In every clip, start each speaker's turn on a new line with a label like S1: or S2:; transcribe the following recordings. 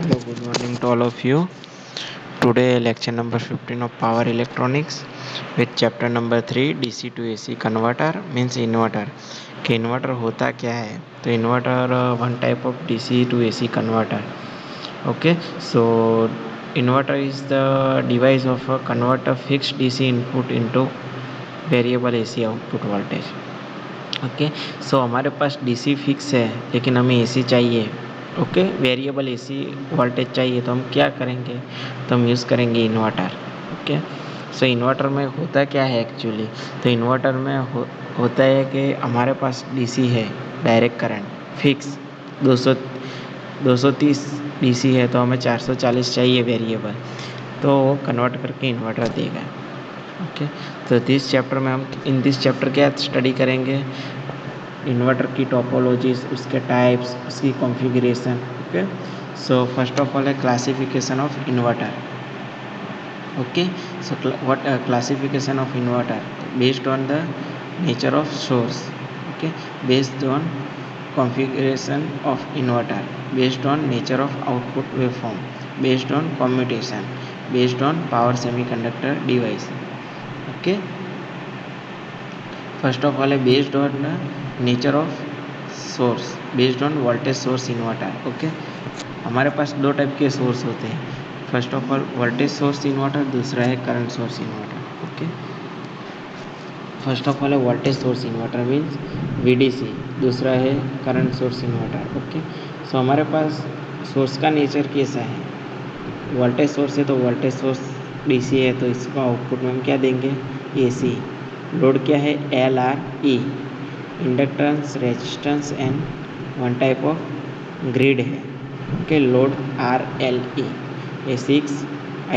S1: Hello, good morning to all of you. Today, lecture number 15 of Power Electronics with chapter number 3 DC to AC converter means inverter. कि inverter होता क्या है? तो inverter one type of DC to AC converter. Okay, so inverter is the device of a converter fixed DC input into variable AC output voltage. Okay so हमारे पास DC fix है लेकिन हमें AC चाहिए। Okay variable AC voltage चाहिए तो हम क्या करेंगे? तो हम यूज़ करेंगे इन्वर्टर। ओके सो इन्वर्टर में होता क्या है एक्चुअली? तो इन्वर्टर में होता है कि हमारे पास डीसी है, डायरेक्ट करंट फिक्स 200 230 डीसी है, तो हमें 440 चाहिए वेरिएबल, तो वो कन्वर्ट करके इन्वर्टर देगा। ओके तो इन दिस चैप्टर क्या स्टडी करेंगे? इन्वर्टर की टोपोलॉजीज, उसके टाइप्स, उसकी configuration. Okay so first of all है classification of inverter. Okay so what classification of inverter based on the nature of source. Okay based on configuration of inverter, based on nature of output waveform, based on commutation, based on power semiconductor device. Okay first of all based on nature of source, based on voltage source inverter. Okay हमारे पास दो type के source होते हैं, first of all voltage source inverter, दूसरा है current source inverter. Okay first of all है voltage source inverter means VDC, दूसरा है current source inverter. Okay so हमारे पास सोर्स का नेचर कैसा है? वोल्टेज सोर्स है तो वोल्टेज सोर्स DC है, तो इसका आउटपुट में हम क्या देंगे? AC। लोड क्या है? LRE, inductance, resistance and one type of grid है। Okay load RLE, A6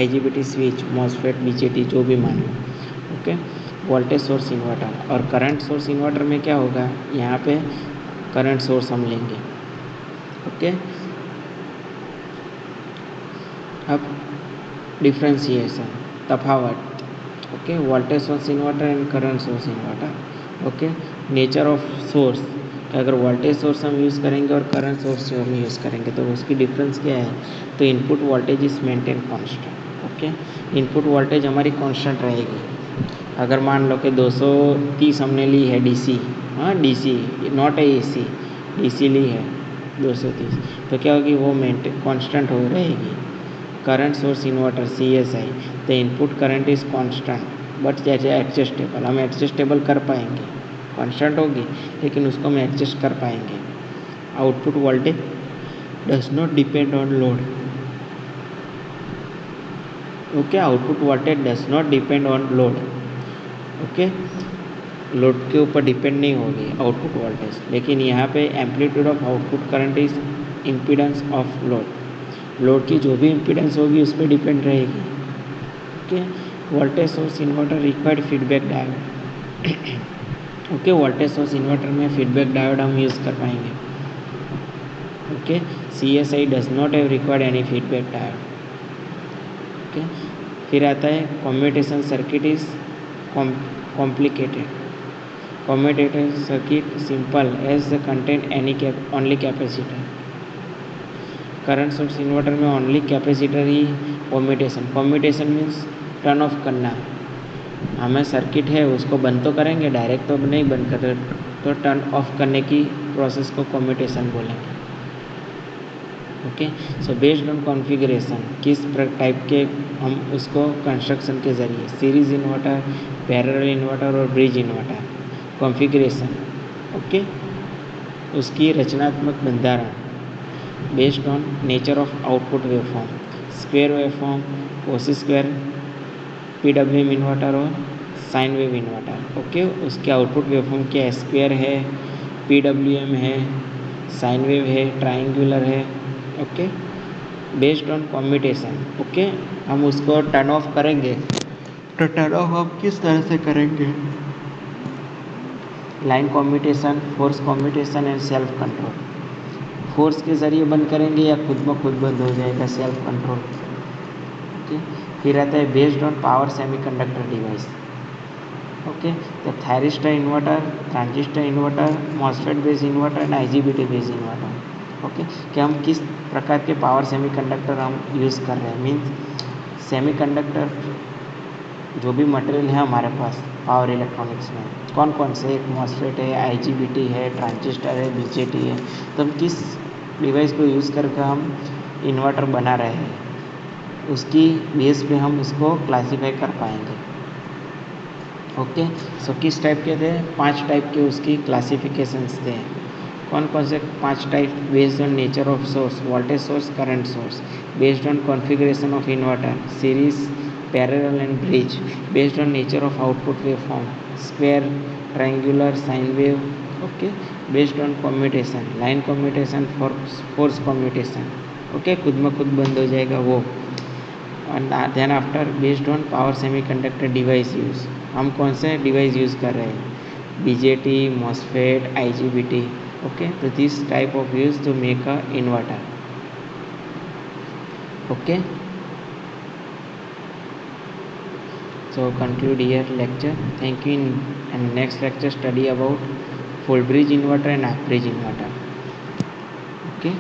S1: IGBT switch, MOSFET, BJT जो भी मान लो। ओके वोल्टेज सोर्स इन्वर्टर और करंट सोर्स इन्वर्टर में क्या होगा? यहाँ पे करंट सोर्स हम लेंगे। ओके अब डिफ्रेंशिएशन, तफावत। Okay voltage source inverter and current source inverter. Okay nature of source, अगर वोल्टेज सोर्स हम यूज़ करेंगे और करंट सोर्स हम यूज़ करेंगे तो उसकी डिफरेंस क्या है? तो input voltage is maintain constant. Okay input voltage हमारी कांस्टेंट रहेगी। अगर मान लो कि 230 हमने ली है DC, हाँ DC not a AC, DC ली है 230, तो क्या होगी? वो मेंटेन कांस्टेंट हो रहेगी। Current source inverter CSI, the input current is constant but adjustable, हम एडजस्टेबल कर पाएंगे। कांस्टेंट होगी लेकिन उसको हम एडजस्ट कर पाएंगे। Output voltage does not depend on load. Okay output voltage does not depend on load. Okay load के ऊपर डिपेंड नहीं होगी आउटपुट वोल्टेज, लेकिन यहाँ पे amplitude of output current is impedance of load की जो भी इम्पीडेंस होगी उस पर डिपेंड रहेगी। Okay voltage source inverter required feedback diode. Okay voltage source inverter में फीडबैक डायोड हम यूज़ कर पाएंगे। Okay CSI does not have required any feedback diode. Okay फिर आता है commutation circuit is complicated, commutator circuit simple as the contain only capacitor। Current source inverter में only capacitor ही commutation means turn off करना। हमें circuit है उसको बंद तो करेंगे, डायरेक्ट तो नहीं बंद कर, तो टर्न ऑफ करने की प्रोसेस को कम्यूटेशन बोलेंगे। Okay so based on configuration, किस टाइप के हम उसको कंस्ट्रक्शन के ज़रिए, सीरीज इन्वर्टर, पैरेलल इन्वर्टर और ब्रिज इन्वर्टर। कॉन्फ़िगरेशन ओके उसकी रचनात्मक बंधारण based on nature of output waveform, square waveform, quasi square, PWM inverter और साइन वेव इन्वर्टर। ओके उसके आउटपुट वेवफॉर्म क्या है? स्क्वायर है, PWM है, साइन वेव है, ट्राइंगुलर है। Okay based on commutation. Okay हम उसको टर्न ऑफ करेंगे, तो टर्न ऑफ हम किस तरह से करेंगे? Line commutation, force commutation and self control. Force के ज़रिए बंद करेंगे या खुद ब खुद बंद हो जाएगा, सेल्फ कंट्रोल। ओके फिर आता है based on power semiconductor device. Okay तो thyristor inverter, transistor inverter, MOSFET base inverter and IGBT base inverter. Okay, कि हम किस प्रकार के पावर सेमीकंडक्टर हम यूज़ कर रहे हैं। मीन्स सेमीकंडक्टर जो भी मटेरियल है हमारे पास पावर इलेक्ट्रॉनिक्स में कौन कौन से, एक मॉसफेट है, आईजीबीटी है, ट्रांजिस्टर है, बीजेटी है। तो हम किस डिवाइस को यूज़ करके हम इन्वर्टर बना रहे हैं, उसकी बेस पे हम इसको क्लासीफाई कर पाएंगे। ओके, सो किस टाइप के थे, 5 टाइप के उसकी क्लासिफिकेशंस थे। कौन कौन से 5 type? Based on nature of source, voltage source, current source, based on configuration of inverter, series, parallel and bridge, based on nature of output waveform, square, triangular, sine wave, okay, based on commutation, line commutation, force commutation, okay, खुद में खुद बंद हो जाएगा वो। And then after based on power semiconductor device use, हम कौन से डिवाइस यूज़ कर रहे हैं, बीजेटी, मॉसफेट, आईजीबीटी, ओके। तो this type of use to make a inverter, okay. So conclude here lecture. Thank you. And next lecture study about full bridge inverter and half bridge inverter, okay.